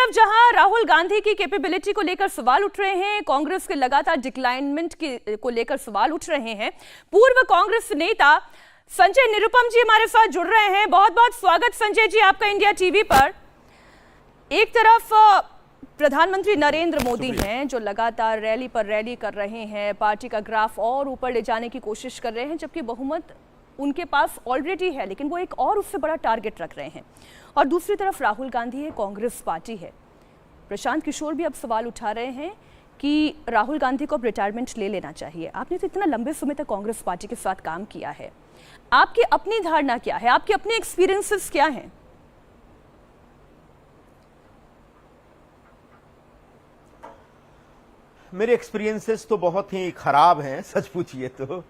तरफ जहां राहुल गांधी की कैपेबिलिटी को लेकर सवाल उठ रहे हैं, कांग्रेस के लगातार डिक्लाइनमेंट को लेकर सवाल उठ रहे हैं, पूर्व कांग्रेस नेता संजय निरुपम जी हमारे साथ जुड़ रहे हैं। बहुत बहुत स्वागत संजय जी आपका इंडिया टीवी पर। एक तरफ प्रधानमंत्री नरेंद्र मोदी हैं जो लगातार रैली पर रैली कर रहे हैं, पार्टी का ग्राफ और ऊपर ले जाने की कोशिश कर रहे हैं, जबकि बहुमत उनके पास ऑलरेडी है, लेकिन वो एक और उससे बड़ा टारगेट रख रहे हैं। और दूसरी तरफ राहुल गांधी है, कांग्रेस पार्टी है। प्रशांत किशोर भी अब सवाल उठा रहे हैं कि राहुल गांधी को अब रिटायरमेंट ले लेना चाहिए। आपने तो इतना लंबे समय तक कांग्रेस पार्टी के साथ काम किया है, आपकी अपनी धारणा क्या है, आपके अपने एक्सपीरियंसेस क्या हैं? मेरे एक्सपीरियंसेस तो बहुत ही खराब हैं सच पूछिए तो,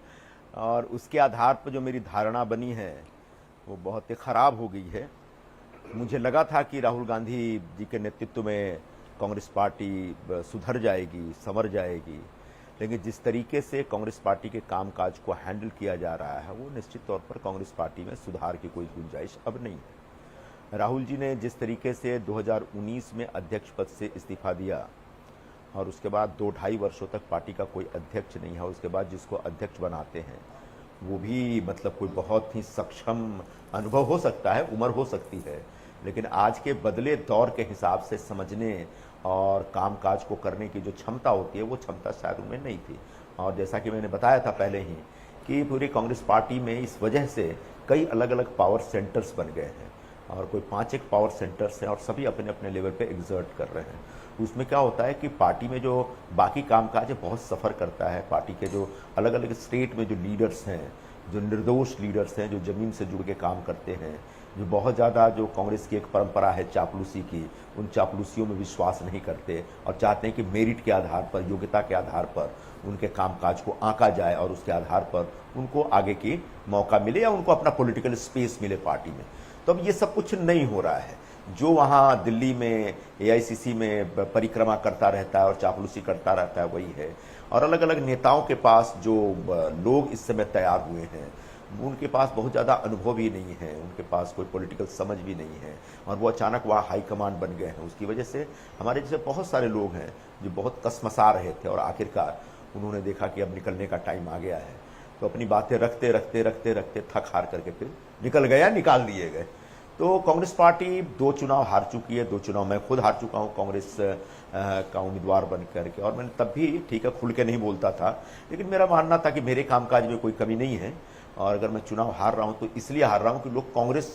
और उसके आधार पर जो मेरी धारणा बनी है वो बहुत ही खराब हो गई है। मुझे लगा था कि राहुल गांधी जी के नेतृत्व में कांग्रेस पार्टी सुधर जाएगी, संवर जाएगी, लेकिन जिस तरीके से कांग्रेस पार्टी के कामकाज को हैंडल किया जा रहा है वो निश्चित तौर पर कांग्रेस पार्टी में सुधार की कोई गुंजाइश अब नहीं है। राहुल जी ने जिस तरीके से 2019 में अध्यक्ष पद से इस्तीफा दिया और उसके बाद 2-2.5 वर्षों तक पार्टी का कोई अध्यक्ष नहीं है, उसके बाद जिसको अध्यक्ष बनाते हैं वो भी मतलब कोई बहुत ही सक्षम अनुभव हो सकता है, उम्र हो सकती है, लेकिन आज के बदले दौर के हिसाब से समझने और कामकाज को करने की जो क्षमता होती है वो क्षमता शायद उनमें नहीं थी। और जैसा कि मैंने बताया था पहले ही कि पूरी कांग्रेस पार्टी में इस वजह से कई अलग अलग पावर सेंटर्स बन गए हैं और कोई 5 पावर सेंटर्स हैं और सभी अपने अपने लेवल पे एग्जर्ट कर रहे हैं। उसमें क्या होता है कि पार्टी में जो बाकी कामकाज है बहुत सफ़र करता है। पार्टी के जो अलग अलग स्टेट में जो लीडर्स हैं, जो निर्दोष लीडर्स हैं, जो ज़मीन से जुड़ के काम करते हैं, जो बहुत ज़्यादा जो कांग्रेस की एक परंपरा है चापलूसी की, उन चापलूसियों में विश्वास नहीं करते और चाहते हैं कि मेरिट के आधार पर, योग्यता के आधार पर उनके कामकाज को आंका जाए और उसके आधार पर उनको आगे की मौका मिले या उनको अपना पॉलिटिकल स्पेस मिले पार्टी में। तो अब ये सब कुछ नहीं हो रहा है। जो वहाँ दिल्ली में AICC में परिक्रमा करता रहता है और चापलूसी करता रहता है वही है, और अलग अलग नेताओं के पास जो लोग इस समय तैयार हुए हैं उनके पास बहुत ज़्यादा अनुभव भी नहीं है, उनके पास कोई पॉलिटिकल समझ भी नहीं है और वो अचानक वहाँ हाई कमांड बन गए हैं। उसकी वजह से हमारे जैसे बहुत सारे लोग हैं जो बहुत कसमसा रहे थे और आखिरकार उन्होंने देखा कि अब निकलने का टाइम आ गया है, तो अपनी बातें रखते रखते रखते रखते थक हार करके फिर निकाल दिए गए। तो कांग्रेस पार्टी 2 चुनाव हार चुकी है। 2 चुनाव मैं खुद हार चुका हूँ कांग्रेस का उम्मीदवार बन करके, और मैंने तब भी ठीक है खुल के नहीं बोलता था, लेकिन मेरा मानना था कि मेरे कामकाज में कोई कमी नहीं है और अगर मैं चुनाव हार रहा हूँ तो इसलिए हार रहा हूँ कि लोग कांग्रेस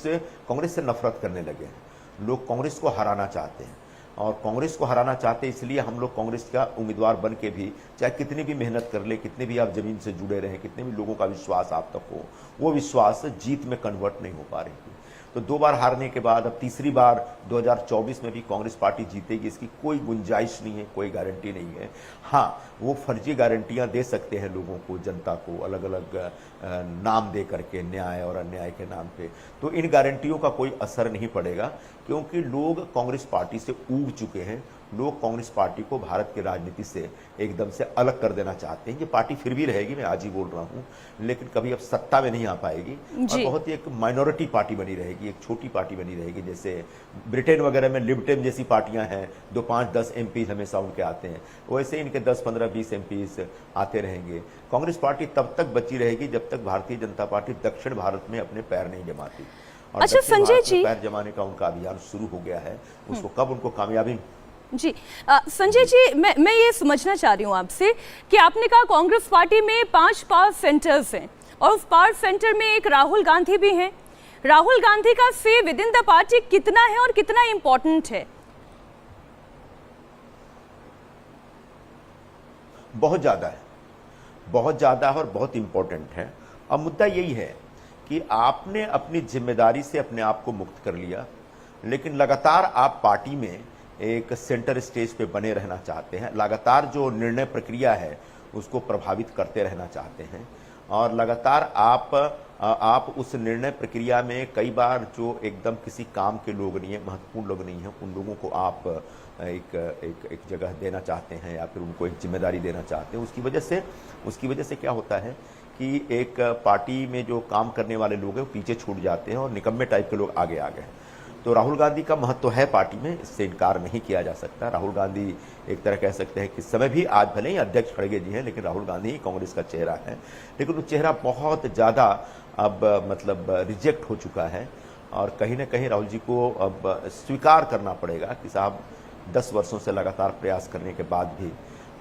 से नफरत करने लगे हैं। लोग कांग्रेस को हराना चाहते हैं और कांग्रेस को हराना चाहते हैं, इसलिए हम लोग कांग्रेस का उम्मीदवार बन के भी चाहे कितनी भी मेहनत कर ले, कितने भी आप जमीन से जुड़े रहें, कितने भी लोगों का विश्वास आप तक हो, वो विश्वास जीत में कन्वर्ट नहीं हो पा रही थी। तो 2 बार हारने के बाद अब तीसरी बार 2024 में भी कांग्रेस पार्टी जीतेगी इसकी कोई गुंजाइश नहीं है, कोई गारंटी नहीं है। हाँ, वो फर्जी गारंटियां दे सकते हैं लोगों को, जनता को अलग अलग नाम दे करके, न्याय और अन्याय के नाम पे, तो इन गारंटियों का कोई असर नहीं पड़ेगा क्योंकि लोग कांग्रेस पार्टी से ऊब चुके हैं। लोग कांग्रेस पार्टी को भारत की राजनीति से एकदम से अलग कर देना चाहते हैं। ये पार्टी फिर भी रहेगी, मैं आज ही बोल रहा हूँ, लेकिन कभी अब सत्ता में नहीं आ पाएगी और बहुत ही एक माइनॉरिटी पार्टी बनी रहेगी, एक छोटी पार्टी बनी रहेगी। जैसे ब्रिटेन वगैरह में लिबर्टन जैसी पार्टियां हैं, 5-10 MP हमेशा उनके आते हैं, वैसे इनके 10-15-20 MPs आते रहेंगे। कांग्रेस पार्टी तब तक बची रहेगी जब तक भारतीय जनता पार्टी दक्षिण भारत में अपने पैर नहीं जमाती। और अच्छा संजय जी, पैर जमाने का उनका अभियान शुरू हो गया है, उसको कब उनको कामयाबी जी संजय जी, मैं ये समझना चाह रही हूँ आपसे कि आपने कहा कांग्रेस पार्टी में 5 पावर सेंटर्स हैं और उस पावर सेंटर में एक राहुल गांधी भी हैं। राहुल गांधी का से विद इन द पार्टी कितना है और कितना इंपॉर्टेंट है? बहुत ज़्यादा है, बहुत ज़्यादा है और बहुत इंपॉर्टेंट है। अब मुद्दा यही है कि आपने अपनी जिम्मेदारी से अपने आप को मुक्त कर लिया, लेकिन लगातार आप पार्टी में एक सेंटर स्टेज पे बने रहना चाहते हैं, लगातार जो निर्णय प्रक्रिया है उसको प्रभावित करते रहना चाहते हैं और लगातार आप उस निर्णय प्रक्रिया में कई बार जो एकदम किसी काम के लोग नहीं है, महत्वपूर्ण लोग नहीं हैं, उन लोगों को आप एक जगह देना चाहते हैं या फिर उनको एक जिम्मेदारी देना चाहते हैं। उसकी वजह से क्या होता है कि एक पार्टी में जो काम करने वाले लोग हैं वो पीछे छूट जाते हैं और निकम्मे टाइप के लोग आगे आ गए। तो राहुल गांधी का महत्व है पार्टी में, इससे इनकार नहीं किया जा सकता। राहुल गांधी एक तरह कह सकते हैं कि इस समय भी, आज भले ही अध्यक्ष खड़गे जी हैं, लेकिन राहुल गांधी ही कांग्रेस का चेहरा है। लेकिन वो चेहरा बहुत ज़्यादा अब मतलब रिजेक्ट हो चुका है और कहीं ना कहीं राहुल जी को अब स्वीकार करना पड़ेगा कि साहब 10 वर्षों से लगातार प्रयास करने के बाद भी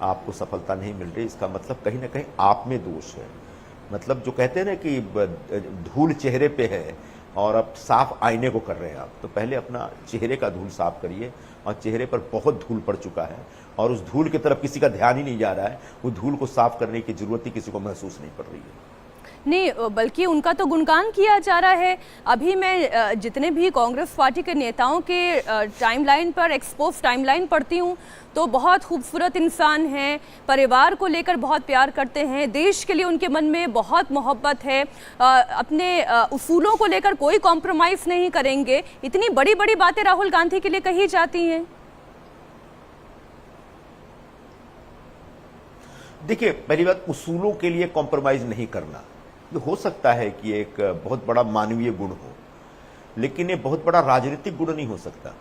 आपको सफलता नहीं मिल रही। इसका मतलब कहीं ना कहीं आप में दोष है। मतलब जो कहते हैं ना कि धूल चेहरे पे है और अब साफ आईने को कर रहे हैं आप, तो पहले अपना चेहरे का धूल साफ करिए। और चेहरे पर बहुत धूल पड़ चुका है और उस धूल की तरफ किसी का ध्यान ही नहीं जा रहा है। वो धूल को साफ करने की जरूरत ही किसी को महसूस नहीं पड़ रही है। नहीं, बल्कि उनका तो गुणगान किया जा रहा है। अभी मैं जितने भी कांग्रेस पार्टी के नेताओं के टाइमलाइन पर, एक्सपोज टाइमलाइन पढ़ती हूँ, तो बहुत खूबसूरत इंसान हैं, परिवार को लेकर बहुत प्यार करते हैं, देश के लिए उनके मन में बहुत मोहब्बत है, अपने उसूलों को लेकर कोई कॉम्प्रोमाइज़ नहीं करेंगे। इतनी बड़ी बड़ी बातें राहुल गांधी के लिए कही जाती हैं। देखिए, पहली बात, उसूलों के लिए कॉम्प्रोमाइज नहीं करना ये हो सकता है कि एक बहुत बड़ा मानवीय गुण हो, लेकिन ये बहुत बड़ा राजनीतिक गुण नहीं हो सकता।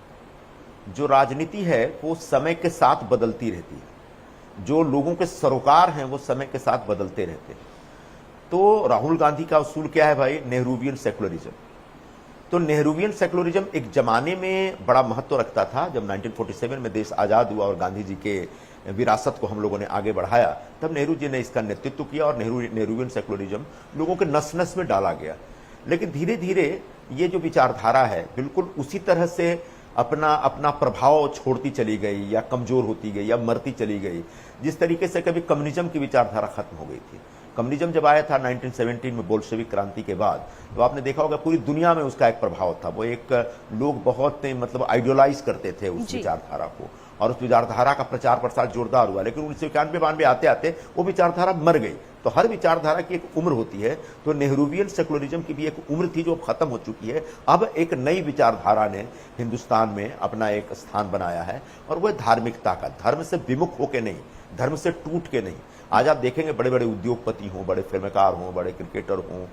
जो राजनीति है वो समय के साथ बदलती रहती है। जो लोगों के सरोकार हैं वो समय के साथ बदलते रहते हैं। तो राहुल गांधी का उसूल क्या है भाई? Nehruvian secularism. तो नेहरूवियन सेकुलरिज्म एक जमाने में बड़ा महत्व रखता था। जब 1947 में देश आज़ाद हुआ और गांधी जी के विरासत को हम लोगों ने आगे बढ़ाया, तब नेहरू जी ने इसका नेतृत्व किया और नेहरूवियन सेकुलरिज्म लोगों के नस नस में डाला गया। लेकिन धीरे धीरे ये जो विचारधारा है बिल्कुल उसी तरह से अपना प्रभाव छोड़ती चली गई या कमजोर होती गई या मरती चली गई, जिस तरीके से कभी कम्युनिज्म की विचारधारा खत्म हो गई थी। कम्युनिज्म जब आया था 1917 में बोल्शेविक क्रांति के बाद, तो आपने देखा होगा पूरी दुनिया में उसका एक प्रभाव था। वो एक लोग बहुत मतलब आइडियलाइज करते थे उस विचारधारा को और उस विचारधारा का प्रचार प्रसार जोरदार हुआ। लेकिन 1991-92 आते आते वो विचारधारा मर गई। तो हर विचारधारा की एक उम्र होती है। तो नेहरूवियन सेकुलरिज्म की भी एक उम्र थी जो खत्म हो चुकी है। अब एक नई विचारधारा ने हिंदुस्तान में अपना एक स्थान बनाया है और वह धार्मिकता का, धर्म से विमुख होकर नहीं, धर्म से टूट के नहीं। आज आप देखेंगे बड़े बड़े उद्योगपति हों, बड़े फिल्मकार हों, बड़े क्रिकेटर हों,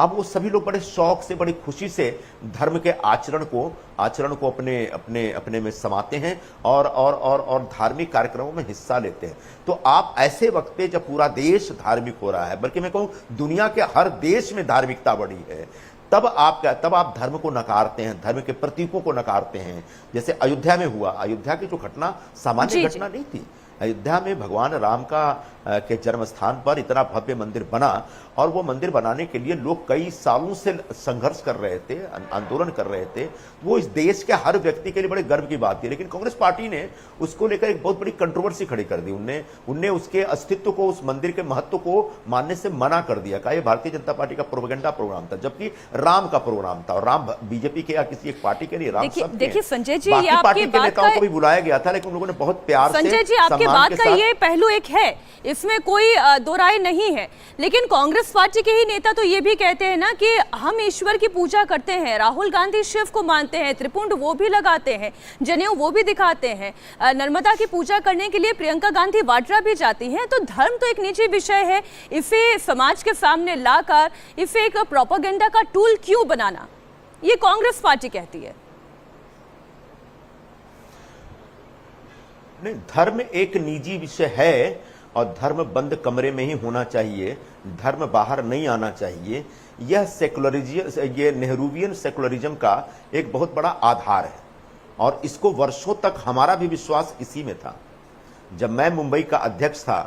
अब वो सभी लोग बड़े शौक से, बड़ी खुशी से धर्म के आचरण को अपने में समाते हैं और धार्मिक कार्यक्रमों में हिस्सा लेते हैं। तो आप ऐसे वक्त पे जब पूरा देश धार्मिक हो रहा है, बल्कि मैं कहूँ दुनिया के हर देश में धार्मिकता बढ़ी है, तब आप धर्म को नकारते हैं, धर्म के प्रतीकों को नकारते हैं। जैसे अयोध्या में हुआ, अयोध्या की जो घटना सामान्य घटना नहीं थी। अयोध्या में भगवान राम के जन्म स्थान पर इतना भव्य मंदिर बना और वो मंदिर बनाने के लिए लोग कई सालों से संघर्ष कर रहे थे, आंदोलन कर रहे थे। वो इस देश के हर व्यक्ति के लिए बड़े गर्व की बात थी। लेकिन कांग्रेस पार्टी ने उसको लेकर एक बहुत बड़ी कंट्रोवर्सी खड़ी कर दी। उनने उसके अस्तित्व को, उस मंदिर के महत्व को मानने से मना कर दिया। कहा यह भारतीय जनता पार्टी का प्रोपेगेंडा प्रोग्राम था, जबकि राम का प्रोग्राम था। और राम बीजेपी के या किसी एक पार्टी के लिए, राम सब देखिए संजय जी, बाकी पार्टी के नेताओं को भी बुलाया गया था, लेकिन उन लोगों ने बहुत प्यार से, संजय जी आपकी बात का ये पहलू एक है, इसमें कोई दो राय नहीं है। लेकिन कांग्रेस पार्टी के ही नेता तो ये भी कहते हैं ना कि हम ईश्वर की पूजा करते हैं। राहुल गांधी शिव को मानते हैं, त्रिपुंड वो भी लगाते हैं, जनेऊ वो भी दिखाते हैं, नर्मदा की पूजा करने के लिए प्रियंका गांधी वाड्रा भी जाती हैं। तो धर्म तो एक निजी विषय है, इसे समाज के सामने लाकर इसे एक प्रोपेगेंडा का टूल क्यों बनाना, ये कांग्रेस पार्टी कहती है। नहीं, धर्म एक निजी विषय है और धर्म बंद कमरे में ही होना चाहिए, धर्म बाहर नहीं आना चाहिए। यह सेकुलरिज्म, ये नेहरूवियन सेकुलरिज्म का एक बहुत बड़ा आधार है और इसको वर्षों तक हमारा भी विश्वास इसी में था। जब मैं मुंबई का अध्यक्ष था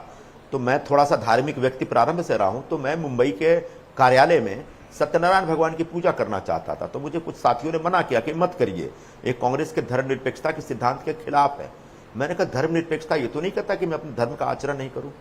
तो मैं थोड़ा सा धार्मिक व्यक्ति प्रारंभ से रहा हूं, तो मैं मुंबई के कार्यालय में सत्यनारायण भगवान की पूजा करना चाहता था। तो मुझे कुछ साथियों ने मना किया कि मत करिए, एक कांग्रेस के धर्मनिरपेक्षता के सिद्धांत के खिलाफ है। मैंने कहा धर्मनिरपेक्षता ये तो नहीं कहता कि मैं अपने धर्म का आचरण नहीं करूं।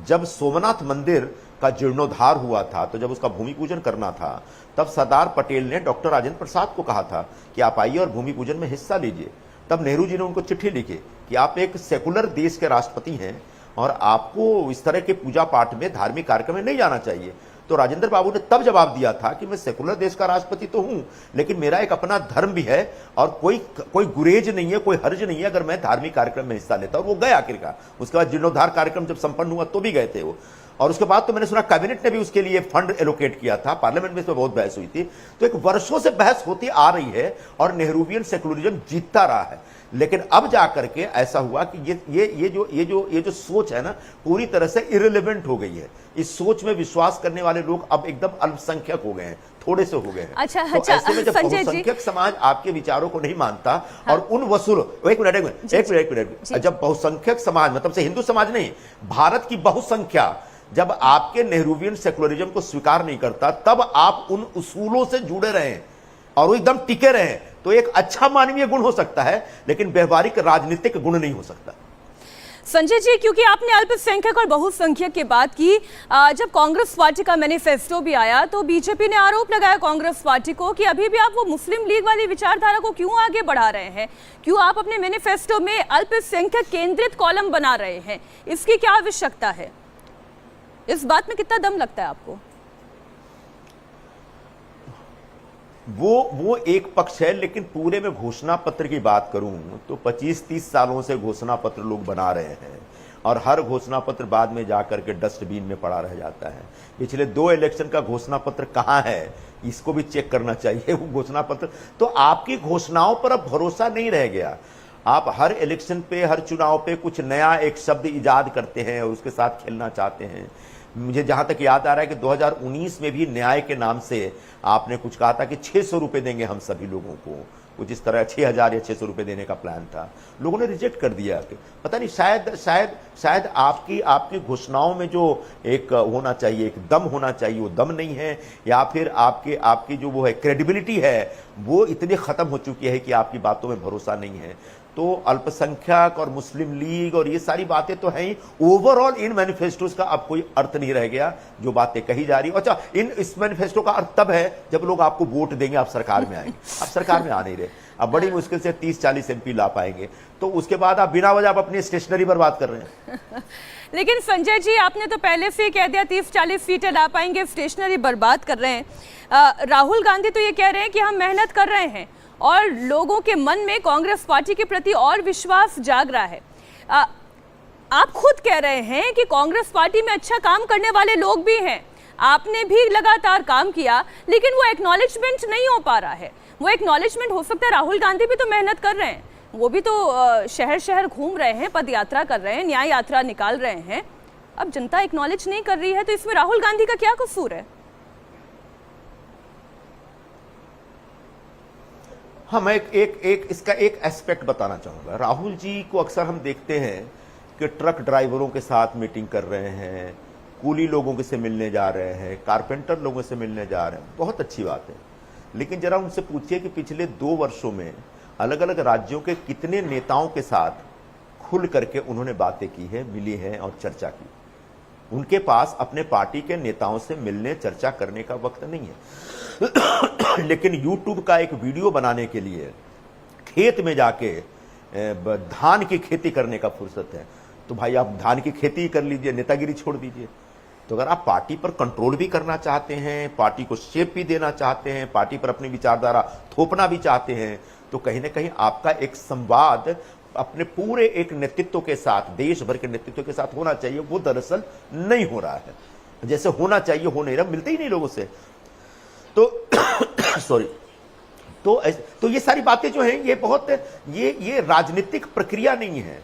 जब सोमनाथ मंदिर का जीर्णोद्धार हुआ था, तो जब उसका भूमि पूजन करना था, तब सरदार पटेल ने डॉक्टर राजेंद्र प्रसाद को कहा था कि आप आइए और भूमि पूजन में हिस्सा लीजिए। तब नेहरू जी ने उनको चिट्ठी लिखी कि आप एक सेकुलर देश के राष्ट्रपति हैं और आपको इस तरह के पूजा पाठ में, धार्मिक कार्यक्रम में नहीं जाना चाहिए। तो राजेंद्र बाबू ने तब जवाब दिया था कि मैं सेकुलर देश का राष्ट्रपति तो हूं, लेकिन मेरा एक अपना धर्म भी है और कोई गुरेज नहीं है, कोई हर्ज नहीं है अगर मैं धार्मिक कार्यक्रम में हिस्सा लेता। और वो गए आखिरकार। उसके बाद जीर्णोद्धार कार्यक्रम जब संपन्न हुआ तो भी गए थे वो। और उसके बाद तो मैंने सुना कैबिनेट ने भी उसके लिए फंड एलोकेट किया था, पार्लियामेंट में इस पर बहुत बहस हुई थी। तो एक वर्षों से बहस होती आ रही है और नेहरूवियन सेकुलरिज्म जीतता रहा है। लेकिन अब जाकर के ऐसा हुआ कि ये जो सोच है ना, पूरी तरह से इररिलेवेंट हो गई है। इस सोच में विश्वास करने वाले लोग अब एकदम अल्पसंख्यक हो गए हैं, थोड़े से हो गए हैं। अच्छा, तो ऐसे में जब बहुसंख्यक समाज आपके विचारों को नहीं मानता, और उन वसूल एक मिनट, जब बहुसंख्यक समाज मतलब से हिंदू समाज नहीं, भारत की बहुसंख्या जब आपके नेहरूवियन सेकुलरिज्म को स्वीकार नहीं करता, तब आप उन उसूलों से जुड़े रहे और वो एकदम टिके रहे, तो एक अच्छा मानवीय गुण हो सकता है, लेकिन व्यवहारिक राजनीतिक गुण नहीं हो सकता। संजय जी, क्योंकि आपने अल्पसंख्यक और बहुसंख्यक की बात की, जब कांग्रेस पार्टी का मैनिफेस्टो भी आया तो बीजेपी ने आरोप लगाया कांग्रेस पार्टी को कि अभी भी आप वो मुस्लिम लीग वाली विचारधारा को क्यों आगे बढ़ा रहे हैं, क्यों आप अपने मैनिफेस्टो में अल्पसंख्यक केंद्रित कॉलम बना रहे हैं, इसकी क्या आवश्यकता है? इस बात में कितना दम लगता है आपको? वो एक पक्ष है, लेकिन पूरे में घोषणा पत्र की बात करूं तो 25-30 सालों से घोषणा पत्र लोग बना रहे हैं और हर घोषणा पत्र बाद में जाकर के डस्टबिन में पड़ा रह जाता है। पिछले 2 इलेक्शन का घोषणा पत्र कहां है, इसको भी चेक करना चाहिए। वो घोषणा पत्र तो आपकी घोषणाओं पर अब भरोसा नहीं रह गया। आप हर इलेक्शन पे, हर चुनाव पे कुछ नया एक शब्द इजाद करते हैं और उसके साथ खेलना चाहते हैं। मुझे जहां तक याद आ रहा है कि 2019 में भी न्याय के नाम से आपने कुछ कहा था कि 600 रुपए देंगे हम सभी लोगों को, कुछ इस तरह 6000 या 600 रुपए देने का प्लान था। लोगों ने रिजेक्ट कर दिया। पता नहीं, शायद आपकी घोषणाओं में जो एक होना चाहिए, एक दम होना चाहिए, वो दम नहीं है, या फिर आपकी जो वो है क्रेडिबिलिटी है, वो इतनी खत्म हो चुकी है कि आपकी बातों में भरोसा नहीं है। तो अल्पसंख्यक और मुस्लिम लीग और ये सारी बातें तो हैं ही, ओवरऑल इन मैनिफेस्टोज का अब कोई अर्थ नहीं रह गया जो बातें कही जा रही। अच्छा, इस मैनिफेस्टो का अर्थ तब है जब लोग आपको वोट देंगे, आप सरकार में आएंगे। आप सरकार में आ नहीं रहे, अब बड़ी मुश्किल से 30-40 MP ला पाएंगे, तो उसके बाद आप बिना वजह आप अपनी स्टेशनरी बर्बाद कर रहे हैं। लेकिन संजय जी, आपने तो पहले से ही कह दिया 30-40 सीटें ला पाएंगे, स्टेशनरी बर्बाद कर रहे हैं। राहुल गांधी तो ये कह रहे हैं कि हम मेहनत कर रहे हैं और लोगों के मन में कांग्रेस पार्टी के प्रति और विश्वास जाग रहा है। आप खुद कह रहे हैं कि कांग्रेस पार्टी में अच्छा काम करने वाले लोग भी हैं, आपने भी लगातार काम किया, लेकिन वो एक्नॉलेजमेंट नहीं हो पा रहा है। वो एक्नॉलेजमेंट हो सकता है, राहुल गांधी भी तो मेहनत कर रहे हैं, वो भी तो शहर शहर घूम रहे हैं, पद यात्रा कर रहे हैं, न्याय यात्रा निकाल रहे हैं। अब जनता एक्नॉलेज नहीं कर रही है, तो इसमें राहुल गांधी का क्या कसूर है? हाँ, मैं इसका एक एस्पेक्ट बताना चाहूंगा। राहुल जी को अक्सर हम देखते हैं कि ट्रक ड्राइवरों के साथ मीटिंग कर रहे हैं, कूली लोगों से मिलने जा रहे हैं, कारपेंटर लोगों से मिलने जा रहे हैं, बहुत अच्छी बात है। लेकिन जरा उनसे पूछिए कि पिछले 2 वर्षों में अलग अलग राज्यों के कितने नेताओं के साथ खुल करके उन्होंने बातें की है, मिली हैं और चर्चा की। उनके पास अपने पार्टी के नेताओं से मिलने, चर्चा करने का वक्त नहीं है। लेकिन YouTube का एक वीडियो बनाने के लिए खेत में जाके धान की खेती करने का फुर्सत है, तो भाई आप धान की खेती कर लीजिए, नेतागिरी छोड़ दीजिए। तो अगर आप पार्टी पर कंट्रोल भी करना चाहते हैं, पार्टी को शेप भी देना चाहते हैं, पार्टी पर अपनी विचारधारा थोपना भी चाहते हैं, तो कहीं ना कहीं आपका एक संवाद अपने पूरे एक नेतृत्व के साथ, देश भर के नेतृत्व के साथ होना चाहिए। वो दरअसल नहीं हो रहा है, जैसे होना चाहिए हो नहीं रहा, मिलते ही नहीं लोगों से। तो सॉरी, तो ये सारी बातें जो हैं, ये बहुत ये राजनीतिक प्रक्रिया नहीं है,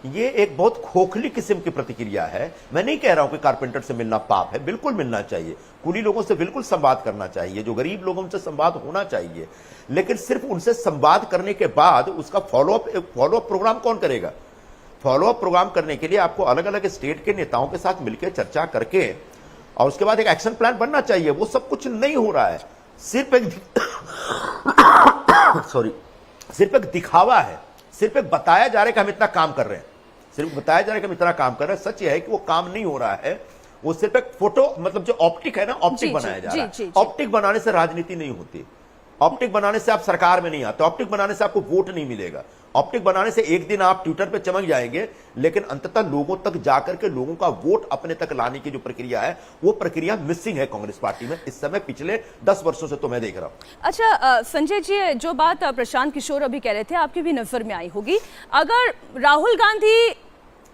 ये एक बहुत खोखली किस्म की प्रतिक्रिया है। मैं नहीं कह रहा हूं कि कारपेंटर से मिलना पाप है, बिल्कुल मिलना चाहिए, कुली लोगों से बिल्कुल संवाद करना चाहिए, जो गरीब लोगों से संवाद होना चाहिए। लेकिन सिर्फ उनसे संवाद करने के बाद उसका फॉलोअप प्रोग्राम कौन करेगा? फॉलोअप प्रोग्राम करने के लिए आपको अलग अलग स्टेट के नेताओं के साथ मिलकर चर्चा करके और उसके बाद एक एक्शन प्लान बनना चाहिए। वो सब कुछ नहीं हो रहा है, सिर्फ एक सिर्फ एक दिखावा है, सिर्फ एक बताया जा रहा है कि हम इतना काम कर रहे हैं, सिर्फ बताया जा रहा है कि हम इतना काम कर रहे हैं। सच यह है कि वो काम नहीं हो रहा है, वो सिर्फ एक फोटो, मतलब जो ऑप्टिक है ना, ऑप्टिक बनाया जा रहा है। ऑप्टिक बनाने से राजनीति नहीं होती, ऑप्टिक बनाने से आप सरकार में नहीं आते, ऑप्टिक बनाने से आपको वोट नहीं मिलेगा, ऑप्टिक बनाने से एक दिन आप ट्विटर पे चमक जाएंगे, लेकिन अंततः लोगों तक जाकर के लोगों का वोट अपने तक लाने की जो प्रक्रिया है, वो प्रक्रिया मिसिंग है कांग्रेस पार्टी में इस समय, पिछले 10 वर्षों से तो मैं देख रहा हूं। अच्छा संजय जी, जो बात प्रशांत किशोर अभी कह रहे थे, आपकी भी नजर में आई होगी, अगर राहुल गांधी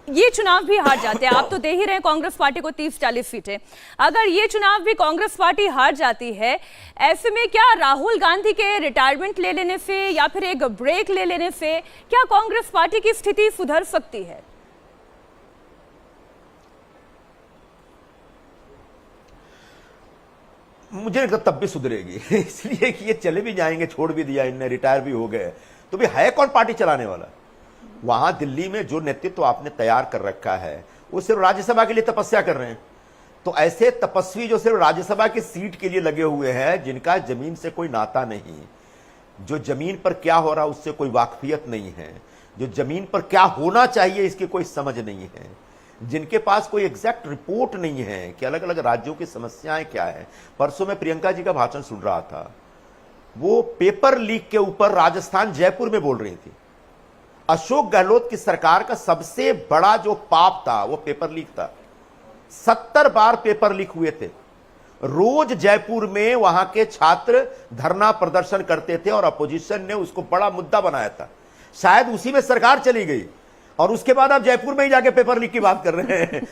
ये चुनाव भी हार जाते हैं, आप तो दे ही रहे हैं कांग्रेस पार्टी को 30-40 सीटें, अगर ये चुनाव भी कांग्रेस पार्टी हार जाती है, ऐसे में क्या राहुल गांधी के रिटायरमेंट ले लेने से या फिर एक ब्रेक ले लेने से क्या कांग्रेस पार्टी की स्थिति सुधर सकती है? मुझे तब भी सुधरेगी इसलिए कि ये चले भी जाएंगे, छोड़ भी दिया इनने, रिटायर भी हो गए, तो भी है कौन पार्टी चलाने वाला? वहां दिल्ली में जो नेतृत्व आपने तैयार कर रखा है वो सिर्फ राज्यसभा के लिए तपस्या कर रहे हैं। तो ऐसे तपस्वी जो सिर्फ राज्यसभा की सीट के लिए लगे हुए हैं, जिनका जमीन से कोई नाता नहीं, जो जमीन पर क्या हो रहा उससे कोई वाकफियत नहीं है, जो जमीन पर क्या होना चाहिए इसकी कोई समझ नहीं है, जिनके पास कोई एग्जैक्ट रिपोर्ट नहीं है कि अलग अलग राज्यों की समस्याएं क्या है। परसों मैं प्रियंका जी का भाषण सुन रहा था, वो पेपर लीक के ऊपर राजस्थान जयपुर में बोल रही थी। अशोक गहलोत की सरकार का सबसे बड़ा जो पाप था वो पेपर लीक था। 70 बार पेपर लीक हुए थे। रोज जयपुर में वहां के छात्र धरना प्रदर्शन करते थे और अपोजिशन ने उसको बड़ा मुद्दा बनाया था। शायद उसी में सरकार चली गई और उसके बाद आप जयपुर में ही जाके पेपर लीक की बात कर रहे हैं।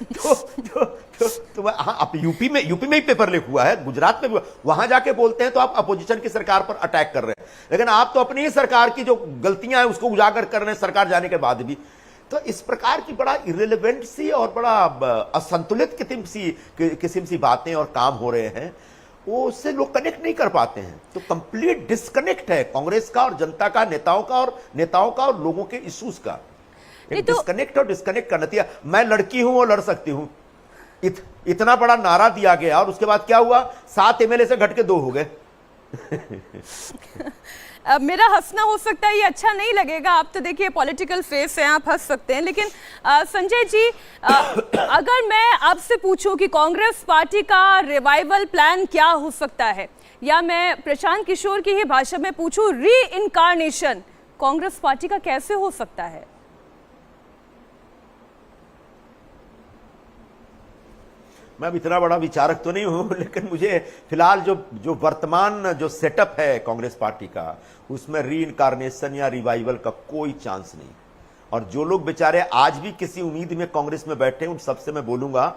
तो आप यूपी में ही पेपर लीक हुआ है, गुजरात में भी, वहां जाके बोलते हैं तो आप अपोजिशन की सरकार पर अटैक कर रहे हैं। लेकिन आप तो अपनी ही सरकार की जो गलतियां हैं उसको उजागर कर रहे हैं सरकार जाने के बाद भी। तो इस प्रकार की बड़ा इर्रेलेवेंट सी और बड़ा असंतुलित किस्म सी बातें और काम हो रहे हैं, वो उससे लोग कनेक्ट नहीं कर पाते हैं। तो कंप्लीट डिस्कनेक्ट है कांग्रेस का और जनता का, नेताओं का और लोगों के इश्यूज का। डिस्कनेक्ट और डिस्कनेक्ट का नतीजा, मैं लड़की हूं और लड़ सकती हूं, इतना बड़ा नारा दिया गया और उसके बाद क्या हुआ, 7 एमएलए से घट के 2 हो गए। मेरा हंसना हो सकता है ये अच्छा नहीं लगेगा, आप तो देखिए पॉलिटिकल फेस है, आप हंस सकते हैं, लेकिन संजय जी अगर मैं आपसे पूछूं कि कांग्रेस पार्टी का रिवाइवल प्लान क्या हो सकता है, या मैं प्रशांत किशोर की ही भाषा में पूछूं री इनकारनेशन कांग्रेस पार्टी का कैसे हो सकता है? मैं अब इतना बड़ा विचारक तो नहीं हूं, लेकिन मुझे फिलहाल जो वर्तमान जो सेटअप है कांग्रेस पार्टी का, उसमें री इनकारनेशन या रिवाइवल का कोई चांस नहीं। और जो लोग बेचारे आज भी किसी उम्मीद में कांग्रेस में बैठे हैं, उन सबसे मैं बोलूंगा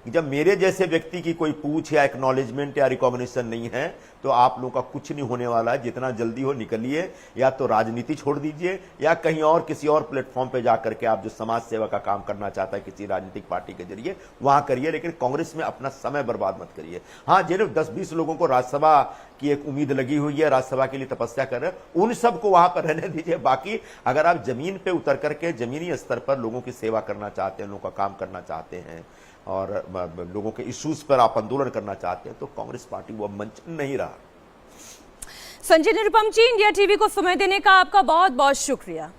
कि जब मेरे जैसे व्यक्ति की कोई पूछ या एक्नॉलेजमेंट या रिकॉग्निशन नहीं है तो आप लोगों का कुछ नहीं होने वाला है। जितना जल्दी हो निकलिए, या तो राजनीति छोड़ दीजिए या कहीं और किसी और प्लेटफॉर्म पे जाकर के आप जो समाज सेवा का काम करना चाहता है किसी राजनीतिक पार्टी के जरिए वहां करिए, लेकिन कांग्रेस में अपना समय बर्बाद मत करिए। हाँ, जिन्हें 10-20 लोगों को राज्यसभा की एक उम्मीद लगी हुई है, राज्यसभा के लिए तपस्या कर रहे हैं, उन सबको वहां पर रहने दीजिए। बाकी अगर आप जमीन पे उतर करके जमीनी स्तर पर लोगों की सेवा करना चाहते हैं, लोगों का काम करना चाहते हैं और लोगों के इश्यूज पर आप आंदोलन करना चाहते हैं, तो कांग्रेस पार्टी वो मंच नहीं रहा। संजय निरुपम जी, इंडिया टीवी को समय देने का आपका बहुत बहुत शुक्रिया।